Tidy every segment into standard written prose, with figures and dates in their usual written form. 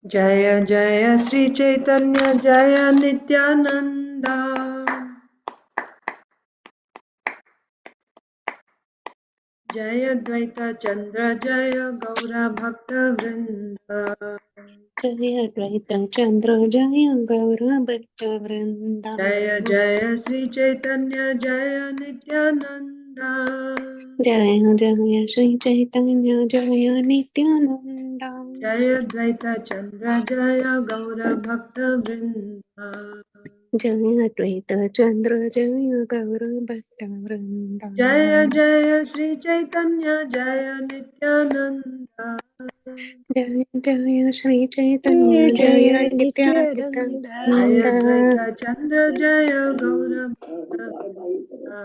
Jaya Jaya Sri Caitanya Jaya Nityananda. Jaya Dvaita Chandra Jaya Gaura Bhakta Vrinda. Jaya Dvaita Chandra Jaya Gaura Bhakta Vrinda. Jaya Jaya Sri Caitanya Jaya Nityananda. Jaya Jaya Sri Chaitanya Jaya Nityananda. Jaya Dvaita Chandra Jaya Gaura Bhakta Vrinda. Jaya Dvaita Chandra Jaya Gaura Bhakta Vrinda. Jaya Jaya Sri Chaitanya Jaya Nityananda. Jaya Jaya Sri Chaitanya Jaya Nityananda. Jaya Dvaita Chandra Jaya Gaura Bhakta Vrinda.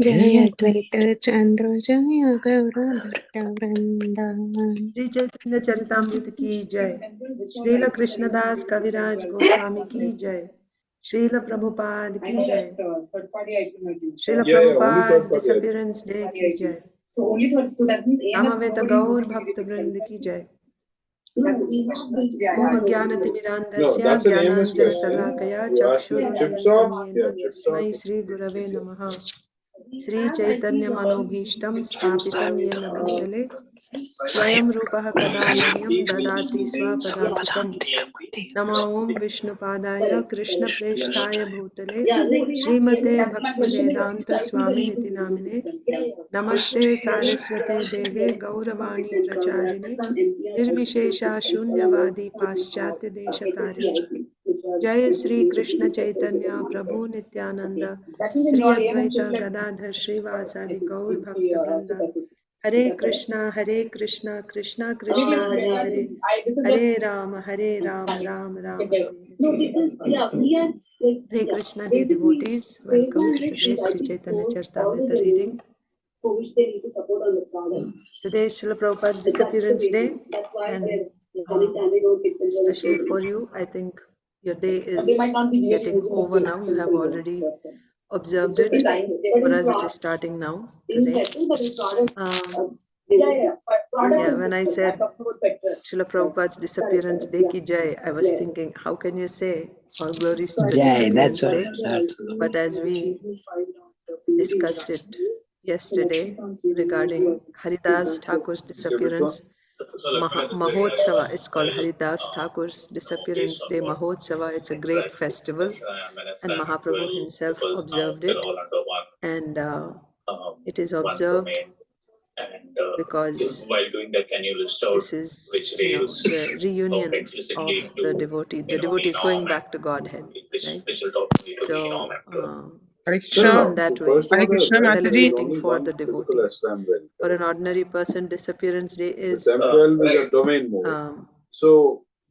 Jaya Dvaita Chandra Jaya Gaura Bhakta Vrinda. Shri Chaitanya Charitamrita की जय। श्रील कृष्णदास कविराज गोस्वामी की जय। श्रील प्रभुपाद की जय। Srila Prabhupada disappearance day की जय। समवेत गौर भक्त वृंद की जय। ओम ज्ञानतिमिरान्धस्य ज्ञानाञ्जनशलाकया चक्षुरुन्मीलितं येन तस्मै श्रीगुरवे नमः। श्रीचैतन्यमनोभीष्टं स्थापितं येन भूतले स्वयं रूपः कदा मह्यं ददाति स्वपदान्तिकम्। नमो ॐ विष्णुपादाय कृष्णप्रेष्ठाय भूतले श्रीमते भक्तिवेदान्त स्वामिनिति नामिने। नमस्ते सारस्वते देवे गौरवाणी प्रचारिणे निर्विशेषा शून्यवादी पाश्चात्य देशतारिणे। जय श्री कृष्ण चैतन्य प्रभु नित्यानंद श्री अद्वैत गदाधर श्रीवासादि गौर भक्त वृंद। हरे कृष्णा कृष्णा कृष्णा हरे हरे, हरे Ram Ram Ram Hare Hare. Hare Krishna, dear devotees, welcome to today's Sri Chaitanya Charitamrita reading. Today is Srila Prabhupada's disappearance day, and especially for you, I think your day is getting over now. You have already observed it. For us, it is starting now today. Yeah, when I said Srila Prabhupada's disappearance day ki jai, I was thinking, how can you say all glories to the disappearance day? But as we discussed it yesterday regarding Haridas Thakur's disappearance, Mahotsava, it's called Haridas Thakur's disappearance day Mahotsava. It's a great festival, and Mahaprabhu himself observed it, and it is observed because this is, the reunion of the devotee. The devotee is going back to Godhead, right? So in that way, celebrating for the devotee. For an ordinary person, disappearance day is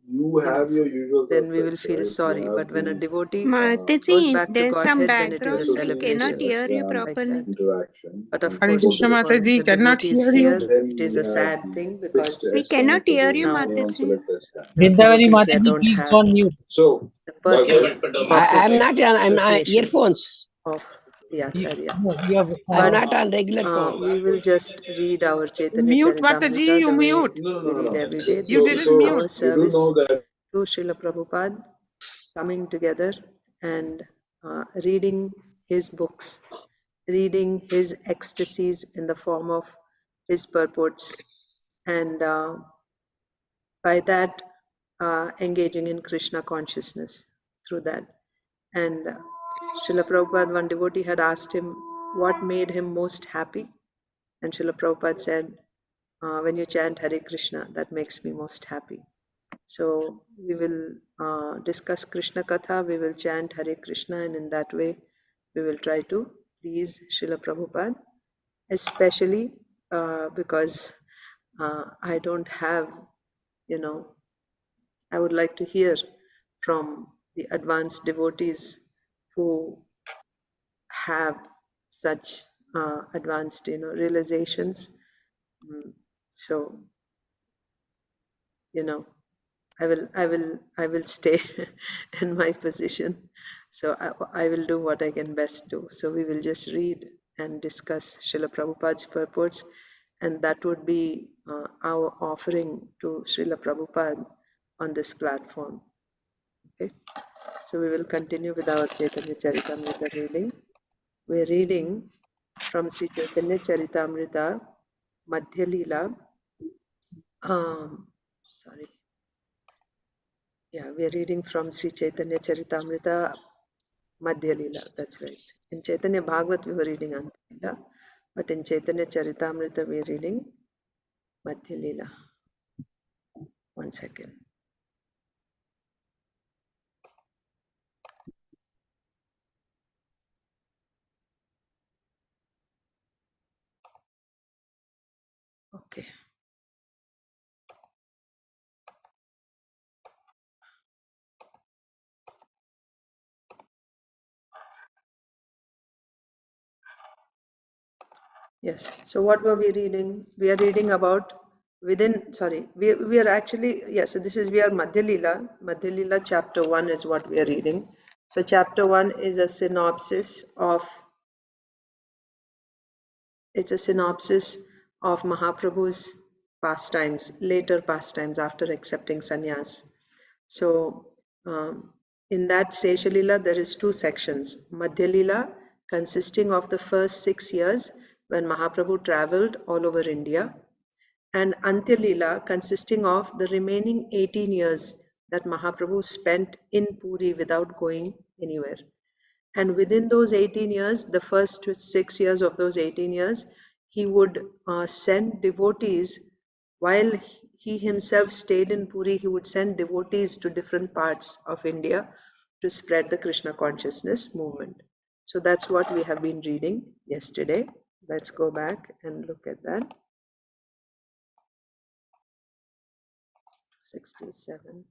you have your usual then we will feel sorry. But when a devotee goes Mataji, back to there's some Godhead, then it is a background. We celebration cannot hear you like properly. that. interaction. But of Hare course, Krishna, for Mataji, the cannot devotees hear here, you. it is a sad thing because We cannot hear you, now Mataji. Vrindavari devotees, they Mataji, don't please have go on mute. So, the personal I'm not on. I'm on association earphones. of the Acharya. You have, I'm not on regular phone. We will just read our Chaitanya mute, Mataji, Charitamrita you the way mute. we read every day. You This didn't is mute. our you do service know that to Srila Prabhupada, coming together and reading his books, reading his ecstasies in the form of his purports, and by that engaging in Krishna consciousness through that. And Srila Prabhupada, one devotee had asked him what made him most happy, and Srila Prabhupada said, when you chant Hare Krishna, that makes me most happy. So we will discuss Krishna Katha, we will chant Hare Krishna, and in that way we will try to please Srila Prabhupada, especially because I don't have, I would like to hear from the advanced devotees who have such advanced, realizations. So, I will stay in my position. So I will do what I can best do. So we will just read and discuss Srila Prabhupada's purports, and that would be our offering to Srila Prabhupada on this platform. Okay, so we will continue with our Chaitanya Charitamrita reading. We are reading from Sri Chaitanya Charitamrita, Madhya Leela. We are reading from Sri Chaitanya Charitamrita, Madhya Leela. That's right. In Chaitanya Bhagavat, we were reading Anta Leela, but in Chaitanya Charitamrita, we are reading Madhya Leela. 1 second. Okay. Yes. So what were we reading? We are reading about we are actually, so this is, we are Madhya Leela. Madhya Leela chapter 1 is what we are reading. So chapter 1 is a synopsis of Mahaprabhu's pastimes, later pastimes after accepting sannyas. So in that Sesha Leela, there is 2 sections. Madhya Leela, consisting of the first 6 years when Mahaprabhu traveled all over India, and Antya Leela, consisting of the remaining 18 years that Mahaprabhu spent in Puri without going anywhere. And within those 18 years, the first 6 years of those 18 years, he would send devotees. While he himself stayed in Puri, he would send devotees to different parts of India to spread the Krishna consciousness movement. So that's what we have been reading yesterday. Let's go back and look at that. 67.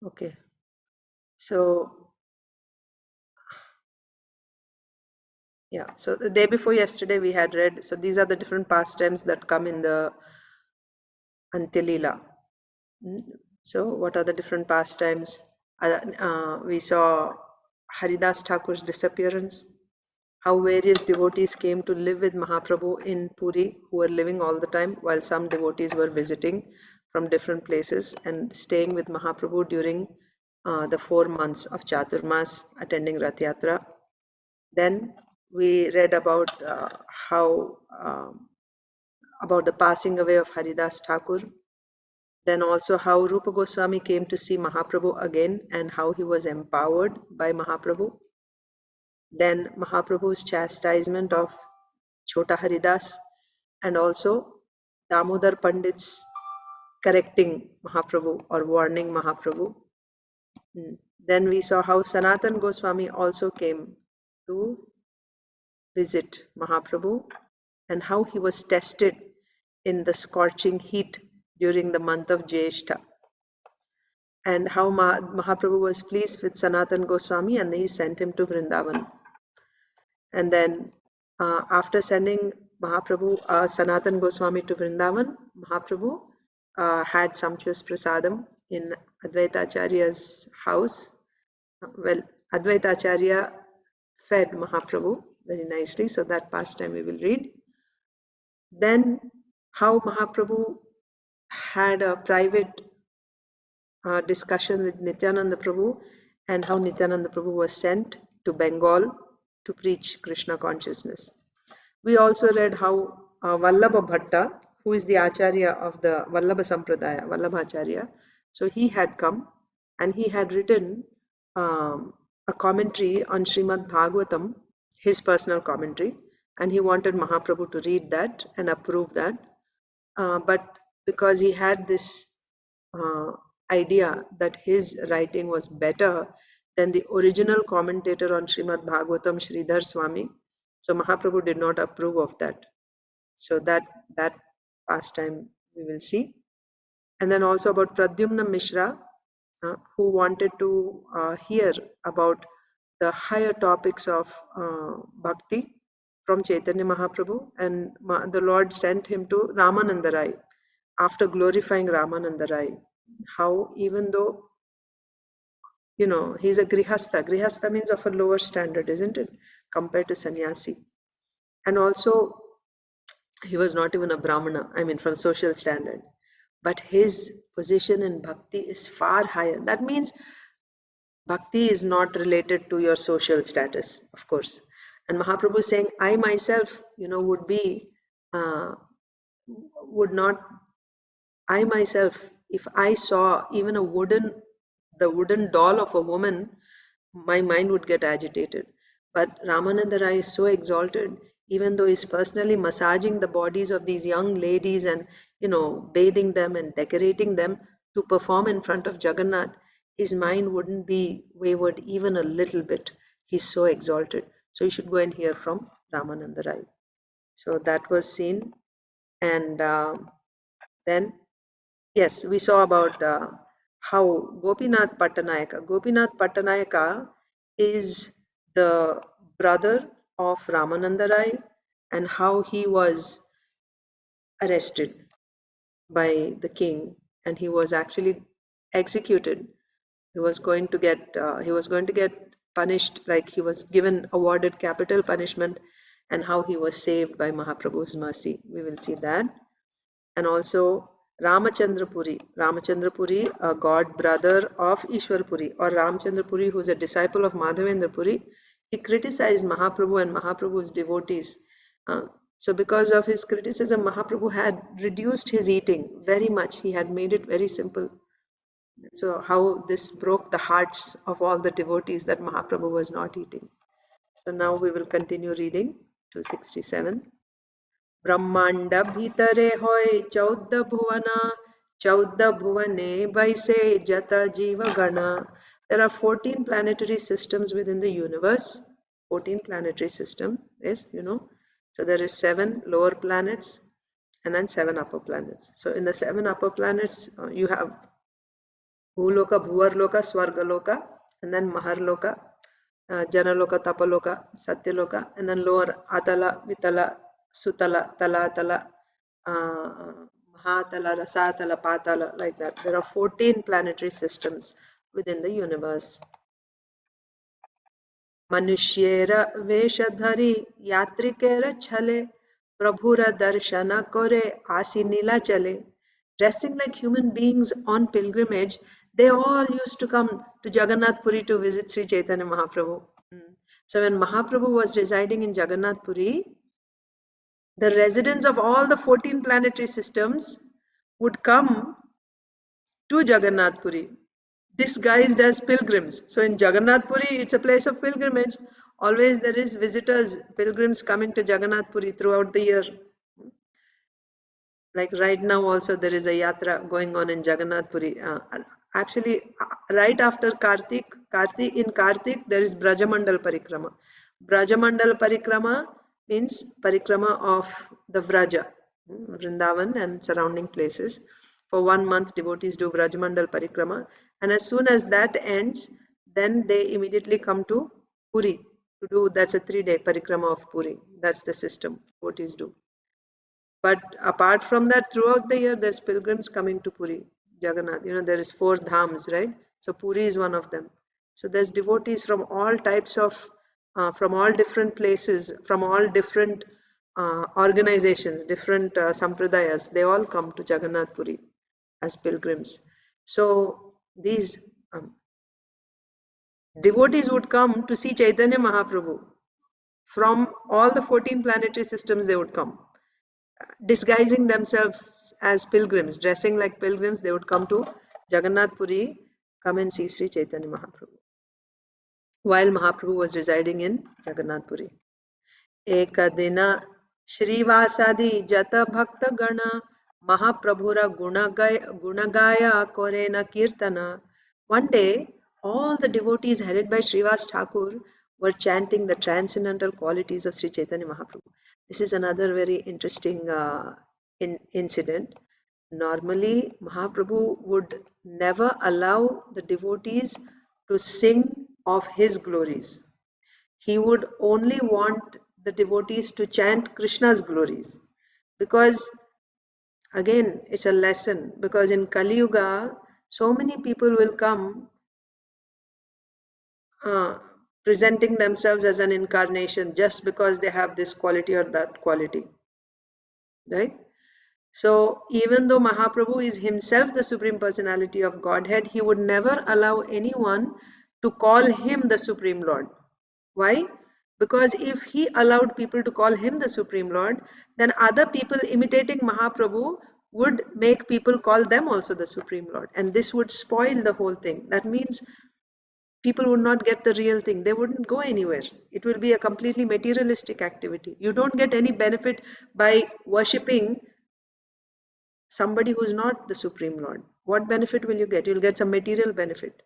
Okay. So so the day before yesterday we had read, so these are the different pastimes that come in the Antya Leela. So what are the different pastimes? We saw Haridas Thakur's disappearance, how various devotees came to live with Mahaprabhu in Puri, who were living all the time, while some devotees were visiting from different places and staying with Mahaprabhu during the 4 months of Chaturmas, attending Rath Yatra. Then we read about about the passing away of Haridas Thakur. Then also how Rupa Goswami came to see Mahaprabhu again and how he was empowered by Mahaprabhu. Then Mahaprabhu's chastisement of Chota Haridas, and also Damodar Pandit's correcting Mahaprabhu or warning Mahaprabhu. Then we saw how Sanatan Goswami also came to visit Mahaprabhu and how he was tested in the scorching heat during the month of Jyeshtha, and how Mahaprabhu was pleased with Sanatan Goswami and he sent him to Vrindavan. And then after sending Mahaprabhu, Sanatan Goswami to Vrindavan, Mahaprabhu had sumptuous prasadam in Advaita Acharya's house. Well, Advaita Acharya fed Mahaprabhu very nicely, so that pastime we will read. Then how Mahaprabhu had a private discussion with Nityananda Prabhu, and how Nityananda Prabhu was sent to Bengal to preach Krishna consciousness. We also read how Vallabha Bhatta, who is the Acharya of the Vallabha Sampradaya, Vallabha Acharya, so he had come and he had written a commentary on Srimad Bhagavatam, his personal commentary, and he wanted Mahaprabhu to read that and approve that. But because he had this idea that his writing was better than the original commentator on Srimad Bhagavatam, Sridhar Swami, so Mahaprabhu did not approve of that. So that pastime we will see. And then also about Pradyumna Mishra, who wanted to hear about the higher topics of bhakti from Chaitanya Mahaprabhu, and the Lord sent him to Ramananda Rai after glorifying Ramananda Rai. How even though you know, he's a grihastha. Grihastha means of a lower standard, isn't it? Compared to sannyasi. And also, he was not even a brahmana, I mean, from social standard. But his position in bhakti is far higher. That means bhakti is not related to your social status, of course. And Mahaprabhu is saying, I myself, you know, would not, I myself, if I saw even the wooden doll of a woman, my mind would get agitated. But Ramananda Rai is so exalted, even though he's personally massaging the bodies of these young ladies and, you know, bathing them and decorating them to perform in front of Jagannath, his mind wouldn't be wavered even a little bit. He's so exalted. So you should go and hear from Ramananda Rai. So that was seen. And then, yes, we saw about how Gopinath Pattanayaka is the brother of Ramananda Rai, and how he was arrested by the king and he was actually executed. He was going to get punished, like he was awarded capital punishment, and how he was saved by Mahaprabhu's mercy. We will see that. And also Ramachandra Puri, a god brother of Ishwar Puri, or Ramchandra Puri, who is a disciple of Madhavendra Puri. He criticized Mahaprabhu and Mahaprabhu's devotees. So because of his criticism, Mahaprabhu had reduced his eating very much. He had made it very simple. So how this broke the hearts of all the devotees that Mahaprabhu was not eating. So now we will continue reading 267. ब्रह्मांड भीतरे होय 14 भुवना 14 भुवने वैसे जत जीव गणा. There are 14 planetary systems within the universe. 14 planetary system, yes, you know. So there is 7 lower planets and then 7 upper planets. So in the 7 upper planets, you have Bhuloka, Bhuvarloka, Swargaloka, and then Maharloka, Janaloka, Tapaloka, Satyaloka, and then lower Atala, Vitala, Sutala, Talatala, Mahatala, Rasatala, Patala, like that. There are 14 planetary systems within the universe. Manushera Veshadhari Yatrikera Chale Prabhura Darshana Kore Asinila Chale. Dressing like human beings on pilgrimage, they all used to come to Jagannath Puri to visit Sri Chaitanya Mahaprabhu. So when Mahaprabhu was residing in Jagannath Puri, the residents of all the 14 planetary systems would come to Jagannath Puri, disguised as pilgrims. So in Jagannath Puri, it's a place of pilgrimage. Always there is visitors, pilgrims coming to Jagannath Puri throughout the year. Like right now also there is a yatra going on in Jagannath Puri. Actually, right after Kartik, in Kartik there is Brajamandal Parikrama. Brajamandal Parikrama means Parikrama of the Vraja, Vrindavan and surrounding places. For 1 month devotees do Brajamandal Parikrama, and as soon as that ends, then they immediately come to Puri to do, that's a 3-day Parikrama of Puri. That's the system devotees do. But apart from that, throughout the year, there's pilgrims coming to Puri, Jagannath. You know, there is 4 dhams, right? So Puri is one of them. So there's devotees from all types of, from all different places, from all different organizations, different sampradayas. They all come to Jagannath Puri as pilgrims. So these devotees would come to see Chaitanya Mahaprabhu. From all the 14 planetary systems, they would come. Disguising themselves as pilgrims, dressing like pilgrims, they would come to Jagannath Puri, come and see Sri Chaitanya Mahaprabhu, while Mahaprabhu was residing in Jagannath Puri. Ekadina Shrivasadi Jata Bhakta Gana Mahaprabhura Gunagaya Korena Kirtana. One day, all the devotees headed by Srivas Thakur were chanting the transcendental qualities of Sri Chaitanya Mahaprabhu. This is another very interesting incident. Normally, Mahaprabhu would never allow the devotees to sing of his glories. He would only want the devotees to chant Krishna's glories, because again it's a lesson, because in Kali Yuga so many people will come presenting themselves as an incarnation just because they have this quality or that quality, right? So even though Mahaprabhu is himself the Supreme Personality of Godhead, he would never allow anyone to call him the Supreme Lord. Why? Because if he allowed people to call him the Supreme Lord, then other people imitating Mahaprabhu would make people call them also the Supreme Lord. And this would spoil the whole thing. That means people would not get the real thing. They wouldn't go anywhere. It will be a completely materialistic activity. You don't get any benefit by worshipping somebody who's not the Supreme Lord. What benefit will you get? You'll get some material benefit.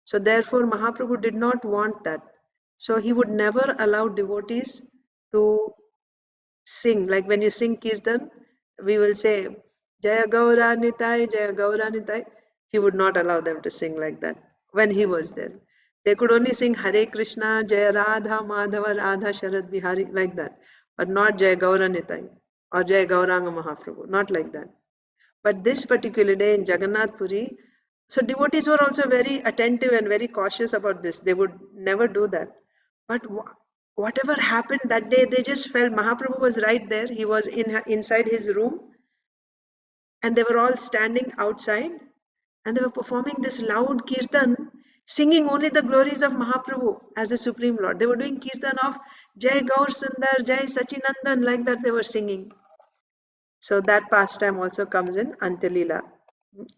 So therefore, Mahaprabhu did not want that. So he would never allow devotees to sing. Like when you sing Kirtan, we will say, Jaya Gaura Nitai, Jaya Gaura Nitai. He would not allow them to sing like that when he was there. They could only sing Hare Krishna, Jaya Radha, Madhava, Radha, Sharad Bihari, like that. But not Jaya Gaura Nitai or Jaya Gauranga Mahaprabhu, not like that. But this particular day in Jagannath Puri, so devotees were also very attentive and very cautious about this. They would never do that. But whatever happened that day, they just felt Mahaprabhu was right there. He was inside his room, and they were all standing outside, and they were performing this loud kirtan, singing only the glories of Mahaprabhu as the Supreme Lord. They were doing kirtan of Jai Gaur Sundar, Jai Sachinandan, like that they were singing. So that pastime also comes in Antilila.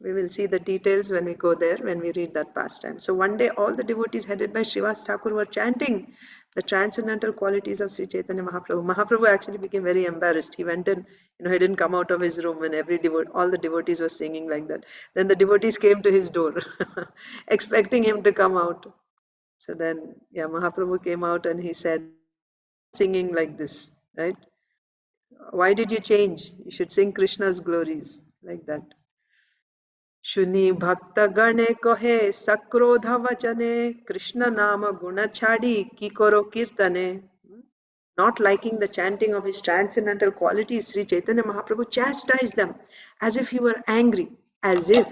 We will see the details when we go there, when we read that pastime. So one day all the devotees headed by Srivas Thakur were chanting the transcendental qualities of Sri Chaitanya Mahaprabhu. Mahaprabhu actually became very embarrassed. He went in, he didn't come out of his room when all the devotees were singing like that. Then the devotees came to his door, expecting him to come out. So then, Mahaprabhu came out and he said, singing like this, right? Why did you change? You should sing Krishna's glories, like that. Shuni bhakta gane kohe sakrodha vachane Krishna nama guna chadi ki koro kirtane. Not liking the chanting of his transcendental qualities, Sri Chaitanya Mahaprabhu chastised them as if he were angry. As if.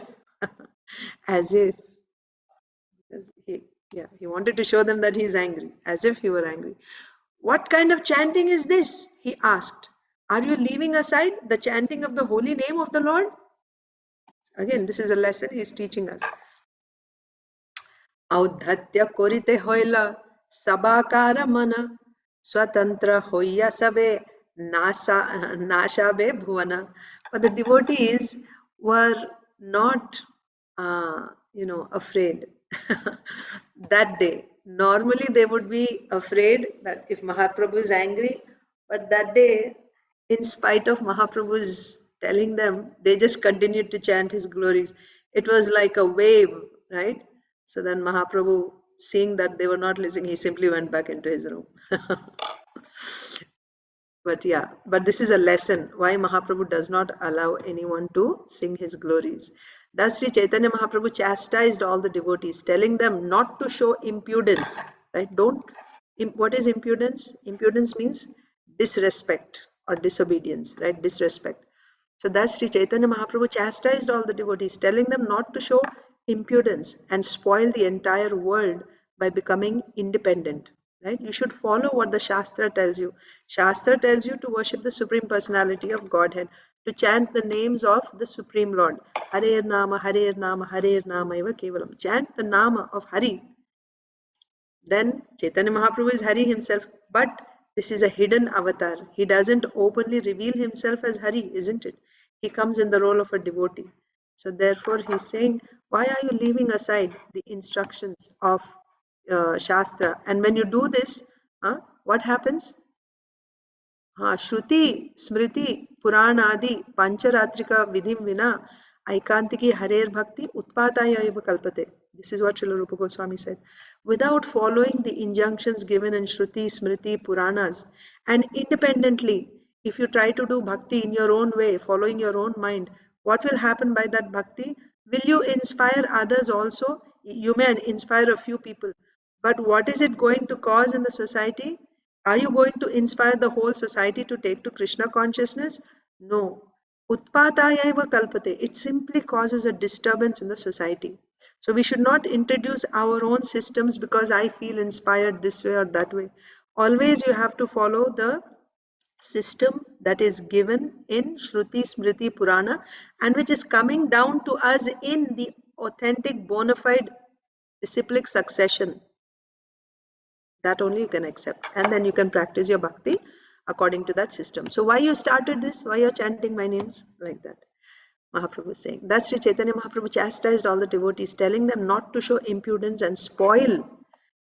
As if. He wanted to show them that he is angry. As if he were angry. What kind of chanting is this? He asked. Are you leaving aside the chanting of the holy name of the Lord? Again, this is a lesson he is teaching us. औद्धत्य कोरिते होइला सबाकार मन स्वतंत्र होइया सबे नाशाबे bhuvana. But the devotees were not, afraid that day. Normally they would be afraid that if Mahaprabhu is angry, but that day, in spite of Mahaprabhu's telling them, they just continued to chant his glories. It was like a wave, right? So then Mahaprabhu, seeing that they were not listening, he simply went back into his room. But this is a lesson why Mahaprabhu does not allow anyone to sing his glories. Thus Sri Chaitanya Mahaprabhu chastised all the devotees, telling them not to show impudence. Right? What is impudence? Impudence means disrespect or disobedience, right? Disrespect. So thus Sri Chaitanya Mahaprabhu chastised all the devotees, telling them not to show impudence and spoil the entire world by becoming independent. Right? You should follow what the Shastra tells you. Shastra tells you to worship the Supreme Personality of Godhead, to chant the names of the Supreme Lord. Hare Nama, Hare Nama, Hare Nama eva kevalam. Chant the Nama of Hari. Then Chaitanya Mahaprabhu is Hari himself, but this is a hidden avatar. He doesn't openly reveal himself as Hari, isn't it? He comes in the role of a devotee. So therefore he's saying, why are you leaving aside the instructions of Shastra? And when you do this, what happens? Shruti, Smriti, Puranadi, Pancharatrika Vidhim Vina, Aikantiki Harer Bhakti, Utpataya Eva Kalpate. This is what Srila Rupa Goswami said. Without following the injunctions given in Shruti, Smriti, Puranas, and independently, if you try to do bhakti in your own way, following your own mind, what will happen by that bhakti? Will you inspire others also? You may inspire a few people, but what is it going to cause in the society? Are you going to inspire the whole society to take to Krishna consciousness? No. Utpataya eva kalpate. It simply causes a disturbance in the society. So we should not introduce our own systems because I feel inspired this way or that way. Always you have to follow the system that is given in Shruti, Smriti, Purana, and which is coming down to us in the authentic, bona fide disciplic succession. That only you can accept, and then you can practice your bhakti according to that system. So why you started this? Why you're chanting my names like that? Mahaprabhu is saying. Thus Sri Chaitanya Mahaprabhu chastised all the devotees, telling them not to show impudence and spoil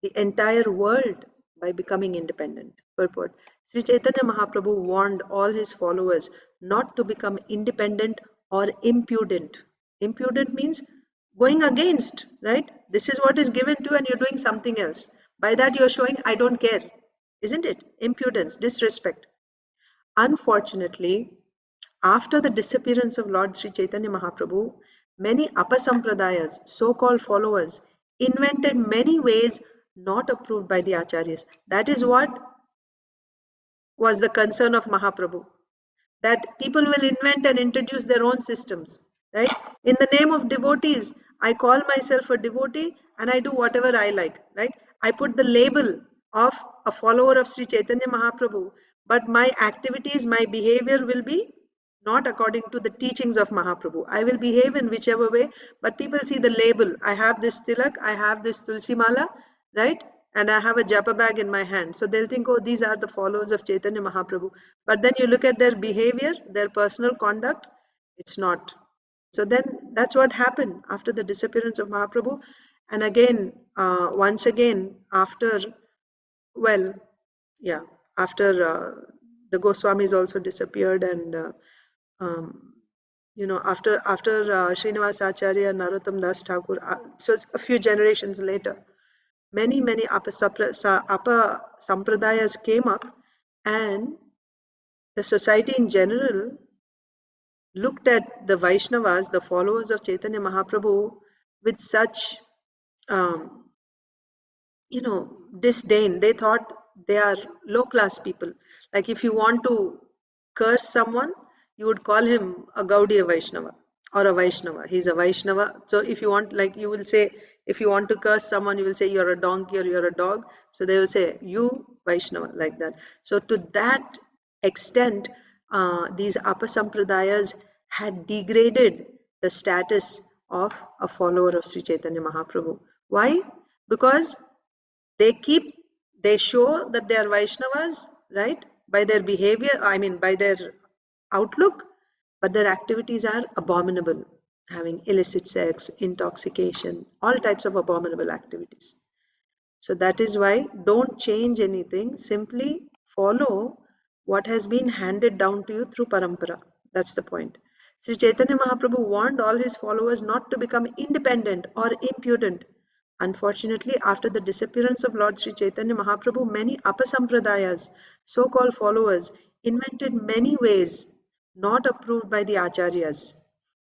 the entire world by becoming independent. Purport. Sri Chaitanya Mahaprabhu warned all his followers not to become independent or impudent. Impudent means going against, right? This is what is given to you and you're doing something else. By that you're showing I don't care, isn't it? Impudence, disrespect. Unfortunately, after the disappearance of Lord Sri Chaitanya Mahaprabhu, many apasampradayas, so-called followers, invented many ways not approved by the acharyas. That is what was the concern of Mahaprabhu, that people will invent and introduce their own systems, right? In the name of devotees, I call myself a devotee and I do whatever I like, right? I put the label of a follower of Sri Chaitanya Mahaprabhu, but my activities, my behavior will be not according to the teachings of Mahaprabhu. I will behave in whichever way, but people see the label. I have this tilak, I have this tulsi mala, right? And I have a japa bag in my hand. So they'll think, oh, these are the followers of Chaitanya Mahaprabhu. But then you look at their behavior, their personal conduct, it's not. So then that's what happened after the disappearance of Mahaprabhu. And again, once again, after, well, yeah, after the Goswamis also disappeared, and after Srinivas Acharya, Narottam Das Thakur, so a few generations later, many apa sampradayas came up, and the society in general looked at the Vaishnavas, the followers of Chaitanya Mahaprabhu, with such disdain. They thought they are low class people. Like if you want to curse someone, you would call him a Gaudiya Vaishnava or a Vaishnava. He's a Vaishnava. So if you want, like you will say, if you want to curse someone, you will say you're a donkey or you're a dog. So they will say you Vaishnava, like that. So to that extent, these apasampradayas had degraded the status of a follower of Sri Chaitanya Mahaprabhu. Why? Because they show that they are Vaishnavas, right? By their behavior, I mean by their outlook, but their activities are abominable, having illicit sex, intoxication, all types of abominable activities. So that is why don't change anything, simply follow what has been handed down to you through parampara. That's the point. Sri Chaitanya Mahaprabhu warned all his followers not to become independent or impudent. Unfortunately, after the disappearance of Lord Sri Chaitanya Mahaprabhu, many apasampradayas, so-called followers, invented many ways not approved by the acharyas.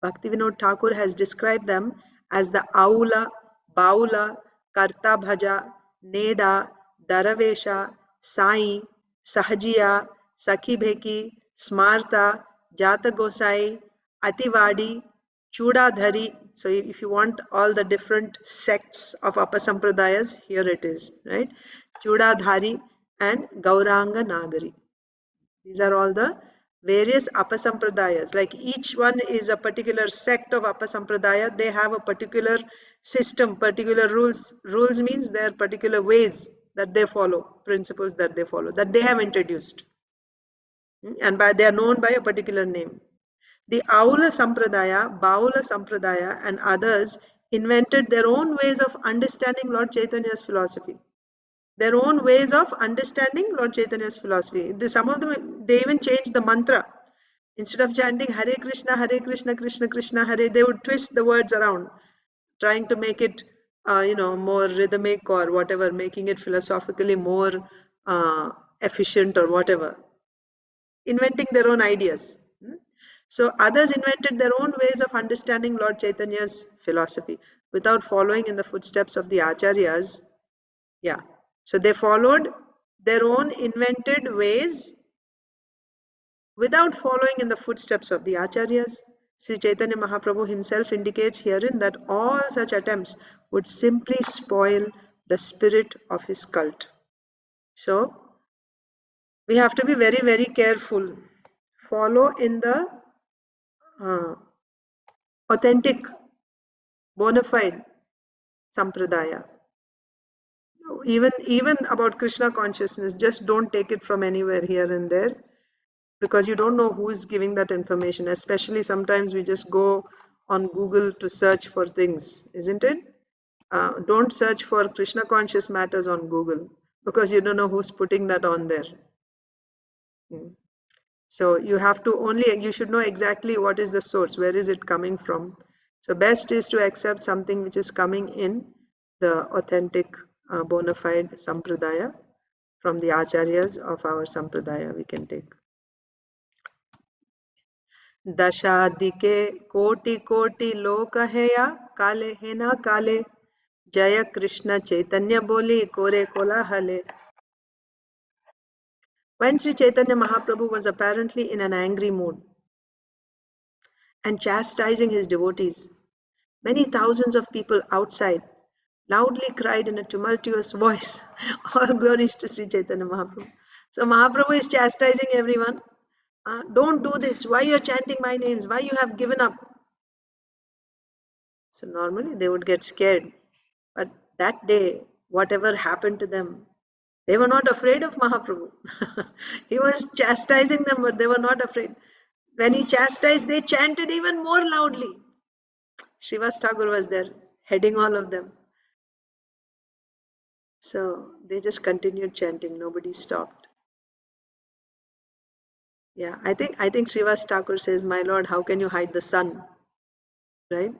Bhaktivinoda Thakur has described them as the Aula, Baula, Karta Bhaja, Neda, Daravesha, Sai, Sahajiya, Sakhi Bheki, Smarta, Jata Gosai, Ativadi, Chudadhari. So if you want all the different sects of Apasampradayas, here it is, right? Chudadhari and Gauranga Nagari. These are all the various apasampradayas. Like each one is a particular sect of apasampradaya. They have a particular system, particular rules. Rules means there are particular ways that they follow, principles that they follow, that they have introduced. And they are known by a particular name. The Aula Sampradaya, Baula Sampradaya, and others invented their own ways of understanding Lord Chaitanya's philosophy. Their own ways of understanding Lord Chaitanya's philosophy. Some of them, they even changed the mantra. Instead of chanting Hare Krishna, Krishna Krishna, Hare, they would twist the words around, trying to make it, more rhythmic or whatever, making it philosophically more efficient or whatever. Inventing their own ideas. So others invented their own ways of understanding Lord Chaitanya's philosophy without following in the footsteps of the acharyas. Yeah. So they followed their own invented ways without following in the footsteps of the acharyas. Sri Chaitanya Mahaprabhu himself indicates herein that all such attempts would simply spoil the spirit of his cult. So, we have to be very, very careful. Follow in the authentic, bona fide sampradaya. Even about Krishna consciousness, just don't take it from anywhere here and there, because you don't know who is giving that information. Especially sometimes we just go on Google to search for things, isn't it? Don't search for Krishna conscious matters on Google, because you don't know who's putting that on there. So you have to you should know exactly what is the source, where is it coming from. So best is to accept something which is coming in the authentic, bona fide sampradaya from the acharyas of our sampradaya we can take. Dashadike koti koti loka heya kale hena kale Jaya Krishna Chaitanya boli kore kola hale. When Sri Chaitanya Mahaprabhu was apparently in an angry mood and chastising his devotees, many thousands of people outside loudly cried in a tumultuous voice, all glories to Sri Chaitanya Mahaprabhu. So Mahaprabhu is chastising everyone. Don't do this. Why you are chanting my names? Why you have given up? So normally they would get scared. But that day, whatever happened to them, they were not afraid of Mahaprabhu. He was chastising them, but they were not afraid. When he chastised, they chanted even more loudly. Srivas Thakur was there, heading all of them. So they just continued chanting. Nobody stopped. Yeah, I think Srivas Thakur says, "My Lord, how can you hide the sun?" Right?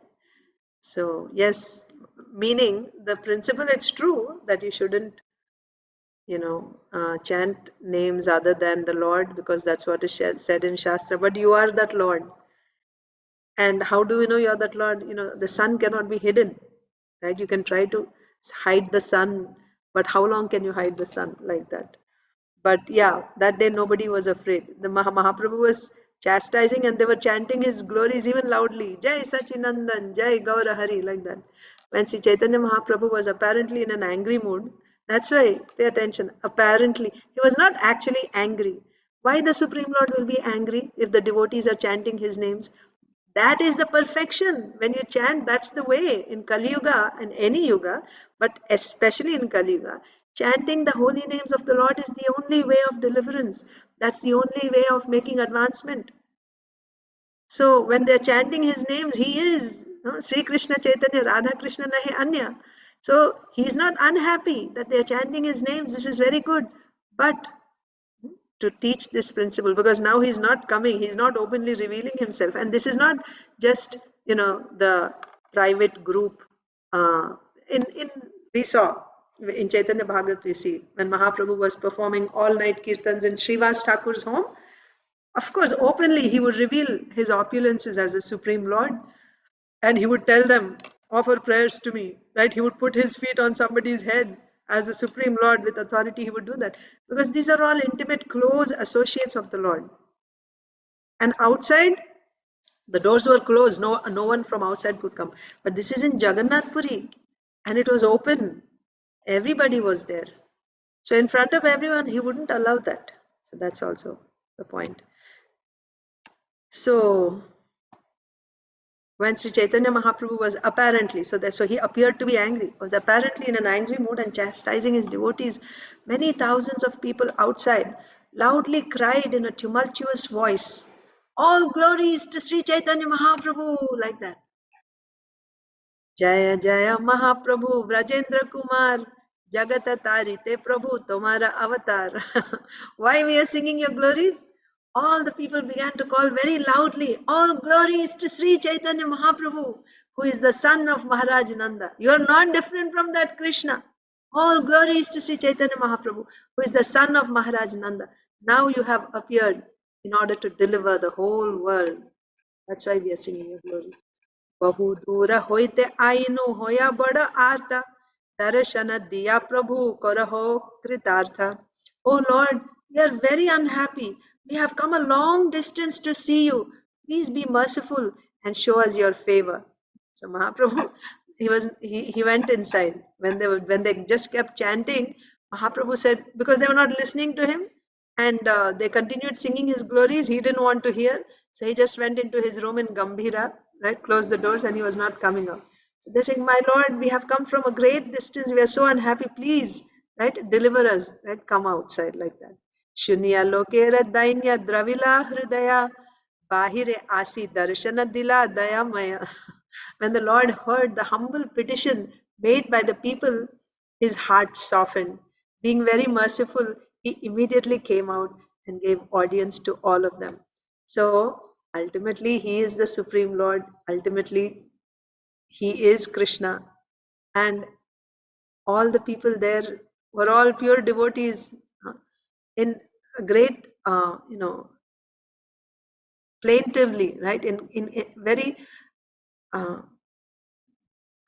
So yes, meaning the principle. It's true that you shouldn't, chant names other than the Lord, because that's what is said in Shastra. But you are that Lord. And how do we know you're that Lord? The sun cannot be hidden, right? You can try to hide the sun, but how long can you hide the sun like that? But yeah, that day nobody was afraid. The Mahaprabhu was chastising and they were chanting his glories even loudly. Jai Sachinandan, Jai Gaura Hari, like that. When Sri Chaitanya Mahaprabhu was apparently in an angry mood, that's why, pay attention, apparently, he was not actually angry. Why the Supreme Lord will be angry if the devotees are chanting his names? That is the perfection. When you chant, that's the way. In Kali Yuga, in any Yuga, but especially in Kali Yuga, chanting the holy names of the Lord is the only way of deliverance. That's the only way of making advancement. So when they're chanting his names, he is Sri Krishna Chaitanya, Radha Krishna Nahi Anya. So he's not unhappy that they're chanting his names. This is very good. But to teach this principle, because now he's not coming, he's not openly revealing himself, and this is not just the private group. In we saw in Chaitanya Bhagavat, we see when Mahaprabhu was performing all night kirtans in Srivas Thakur's home, of course openly he would reveal his opulences as the Supreme Lord, and he would tell them, offer prayers to me, right? He would put his feet on somebody's head. As the Supreme Lord with authority, he would do that, because these are all intimate, close associates of the Lord. And outside, the doors were closed. No one from outside could come. But this is in Jagannath Puri, and it was open. Everybody was there. So in front of everyone, he wouldn't allow that. So that's also the point. So when Sri Chaitanya Mahaprabhu was apparently, so he appeared to be angry, was apparently in an angry mood and chastising his devotees, many thousands of people outside loudly cried in a tumultuous voice, all glories to Sri Chaitanya Mahaprabhu, like that. Jaya Jaya Mahaprabhu, Vrajendra Kumar, Jagata Tarite Prabhu, Tomara Avatar. Why we are singing your glories? All the people began to call very loudly, all glories to Sri Chaitanya Mahaprabhu, who is the son of Maharaj Nanda. You are not different from that Krishna. All glories to Sri Chaitanya Mahaprabhu, who is the son of Maharaj Nanda. Now you have appeared in order to deliver the whole world. That's why we are singing your glories. बहु दूर होइते आइनु होया बड़ा आर्ता दर्शन दिया प्रभु करहो कृतार्थ. Oh Lord, we are very unhappy. We have come a long distance to see you. Please be merciful and show us your favor. So Mahaprabhu, he went inside. When they just kept chanting, Mahaprabhu said, because they were not listening to him, and they continued singing his glories, he didn't want to hear. So he just went into his room in Gambhira, right, closed the doors, and he was not coming out. So they're saying, my Lord, we have come from a great distance, we are so unhappy, please, right, deliver us, right, come outside, like that. Shunya lokera dainya dravila hridaya bahire asi darshana dila dayamaya. When the Lord heard the humble petition made by the people, his heart softened. Being very merciful, he immediately came out and gave audience to all of them. So ultimately, he is the Supreme Lord. Ultimately, he is Krishna. And all the people there were all pure devotees in a great, plaintively, right? In very, how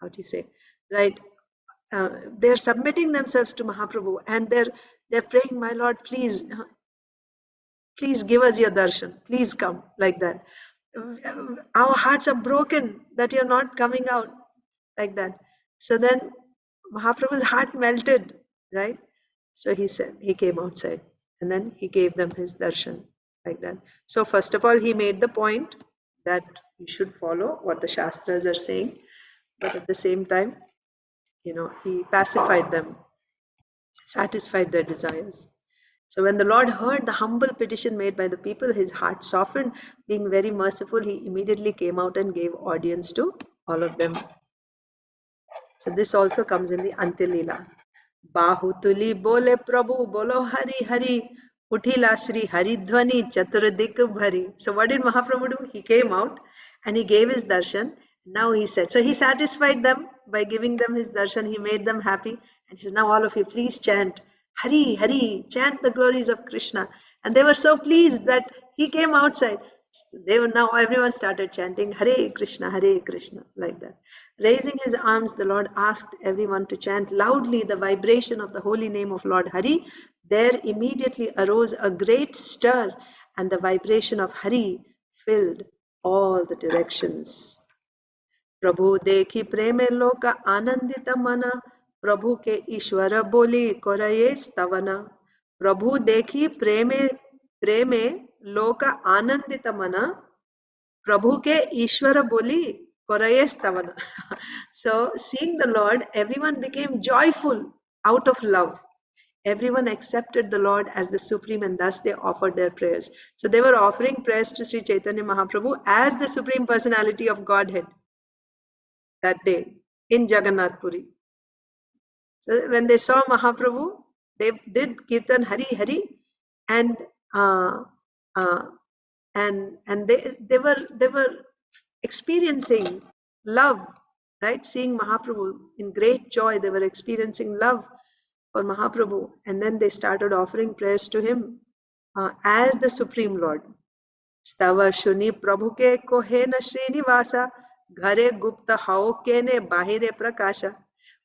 do you say, right? They're submitting themselves to Mahaprabhu, and they're praying, my Lord, please, please give us your darshan, please come, like that. Our hearts are broken that you're not coming out, like that. So then Mahaprabhu's heart melted, right? So he said, he came outside, and then he gave them his darshan, like that. So first of all, he made the point that you should follow what the Shastras are saying, but at the same time, he pacified them, satisfied their desires. So when the Lord heard the humble petition made by the people, his heart softened. Being very merciful, he immediately came out and gave audience to all of them. So this also comes in the Antilila. Bahutuli bole Prabhu bolo Hari Hari Utila Shri Haridhvani Chaturdik Bhari. So what did Mahaprabhu do? He came out and he gave his darshan. Now he said, so he satisfied them by giving them his darshan. He made them happy. And he said, now all of you, please chant Hari Hari, chant the glories of Krishna. And they were so pleased that he came outside. Now everyone started chanting Hare Krishna, like that. Raising his arms, the Lord asked everyone to chant loudly the vibration of the holy name of Lord Hari. There immediately arose a great stir, and the vibration of Hari filled all the directions. Prabhu dekhi preme loka anandita mana, Prabhu ke Ishwara boli koraye stavana. Prabhu dekhi preme loka anandita mana, Prabhu ke Ishwara boli koraye stavana. So seeing the Lord, everyone became joyful out of love. Everyone accepted the Lord as the Supreme, and thus they offered their prayers. So they were offering prayers to Sri Chaitanya Mahaprabhu as the Supreme Personality of Godhead that day in Jagannath Puri. So when they saw Mahaprabhu, they did Kirtan Hari Hari, and they were experiencing love, right? Seeing Mahaprabhu in great joy, they were experiencing love for Mahaprabhu, and then they started offering prayers to him as the Supreme Lord. Stava Shuni Prabhu ke kohe na Srinivasa, ghare gupta hao kene bahire prakasha.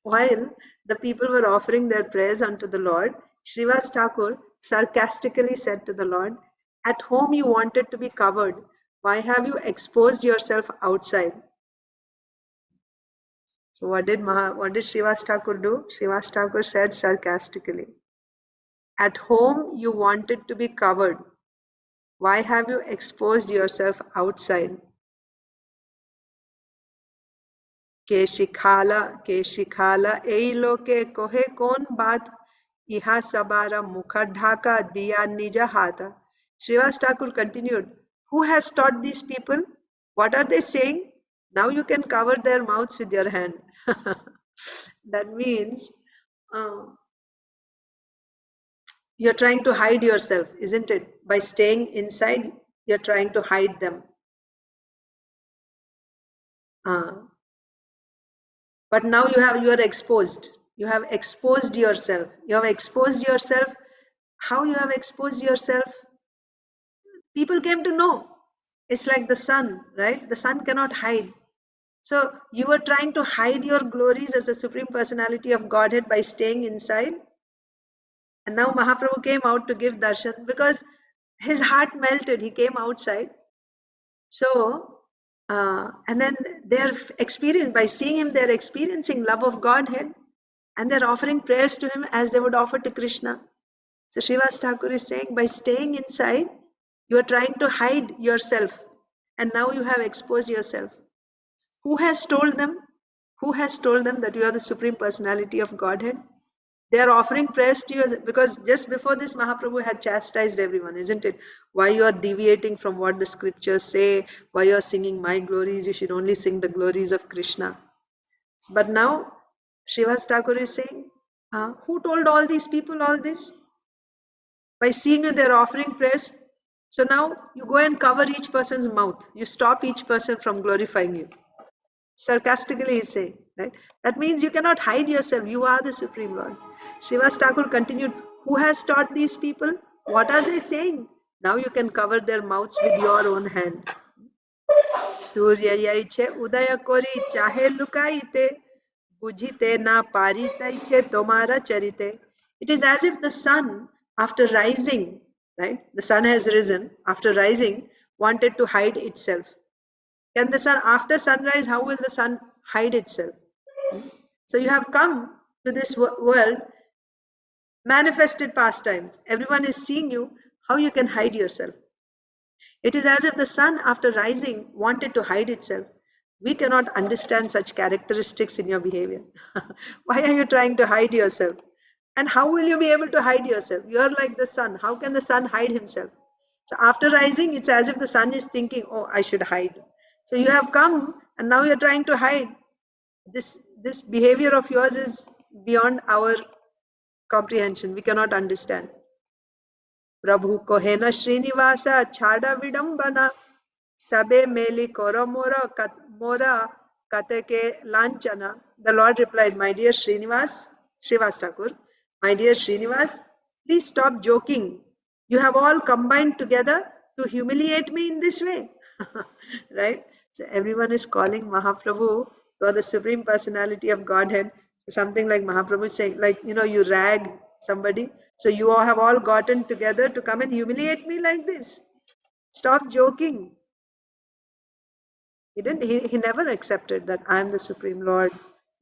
While the people were offering their prayers unto the Lord, Srivas Thakur sarcastically said to the Lord, at home you wanted to be covered. Why have you exposed yourself outside? So what did Srivas Thakur do? Srivas Thakur said sarcastically, at home you wanted to be covered. Why have you exposed yourself outside? के शिखाला ei loke kohe kon baat, iha sabara mukha dhaka diya nija hata. Srivas Thakur continued, who has taught these people? What are they saying? Now you can cover their mouths with your hand. That means you're trying to hide yourself, isn't it? By staying inside, you're trying to hide them. But now you are exposed. You have exposed yourself. You have exposed yourself. How you have exposed yourself? People came to know. It's like the sun, right? The sun cannot hide. So you were trying to hide your glories as the Supreme Personality of Godhead by staying inside. And now Mahaprabhu came out to give darshan because his heart melted. He came outside. So And then they're by seeing him, they're experiencing love of Godhead, and they're offering prayers to him as they would offer to Krishna. So Srivas Thakur is saying, by staying inside, you are trying to hide yourself, and now you have exposed yourself. Who has told them? Who has told them that you are the Supreme Personality of Godhead? They are offering prayers to you because just before this, Mahaprabhu had chastised everyone, isn't it? Why you are deviating from what the scriptures say? Why you are singing my glories? You should only sing the glories of Krishna. But now, Srivas Thakur is saying, who told all these people all this? By seeing you, they're offering prayers. So now you go and cover each person's mouth. You stop each person from glorifying you. Sarcastically he's saying, right? That means you cannot hide yourself. You are the Supreme Lord. Srivas Thakur continued, who has taught these people? What are they saying? Now you can cover their mouths with your own hand. Surya yaiche udaya kori chahe lukaite, bujhite na paritaiche tomara charite. It is as if the sun, after rising, right? The sun has risen, after rising, wanted to hide itself. Can the sun, after sunrise, how will the sun hide itself? So you have come to this world, manifested pastimes. Everyone is seeing you, how you can hide yourself. It is as if the sun, after rising, wanted to hide itself. We cannot understand such characteristics in your behavior. Why are you trying to hide yourself? And how will you be able to hide yourself? You are like the sun. How can the sun hide himself? So after rising, it's as if the sun is thinking, oh, I should hide. So you have come and now you're trying to hide. This behavior of yours is beyond our comprehension. We cannot understand. Prabhu kohena Srinivasa chada vidambana sabe meli koro mora kateke lanchana. The Lord replied, my dear Srinivas, Srivas Thakur, my dear Srinivas, please stop joking. You have all combined together to humiliate me in this way. Right? So everyone is calling Mahaprabhu, you are the Supreme Personality of Godhead. So something like Mahaprabhu saying, like, you rag somebody. So you all have all gotten together to come and humiliate me like this. Stop joking. He never accepted that I am the Supreme Lord,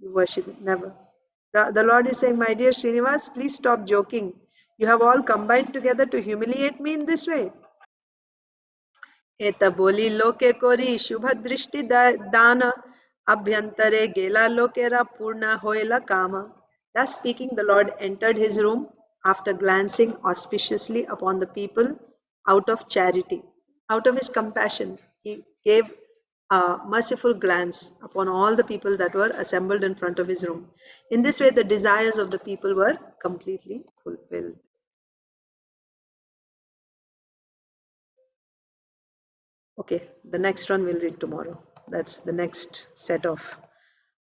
you worship him. Never. The Lord is saying, my dear Srinivas, please stop joking. You have all combined together to humiliate me in this way. Eta boli loke kori shubha drishti dana abhyantare gela lokera purna hoela kama. Thus speaking, the Lord entered his room after glancing auspiciously upon the people out of charity, out of his compassion. He gave a merciful glance upon all the people that were assembled in front of his room. In this way, the desires of the people were completely fulfilled. Okay, the next one we'll read tomorrow. That's the next set of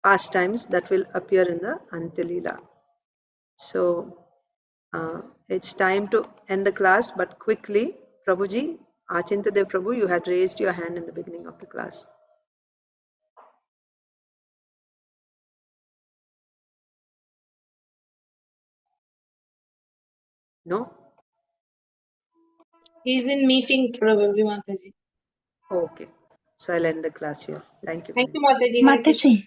pastimes that will appear in the Antilila. So it's time to end the class, but quickly, Prabhuji, Achintadev Prabhu, you had raised your hand in the beginning of the class. No? He's in meeting probably, Mataji. Okay. So I'll end the class here. Thank you. Thank you, Mataji. Mataji.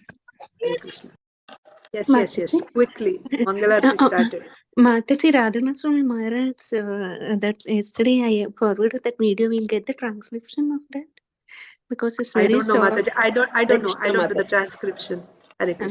Hare Krishna. Yes. Quickly. Mangalarti started. Mataji Radhana Swami Maharaj, that yesterday I forwarded that video. We'll get the translation of that because it's very I don't know, short. Mataji. I don't know. I don't do the transcription. Hare Krishna.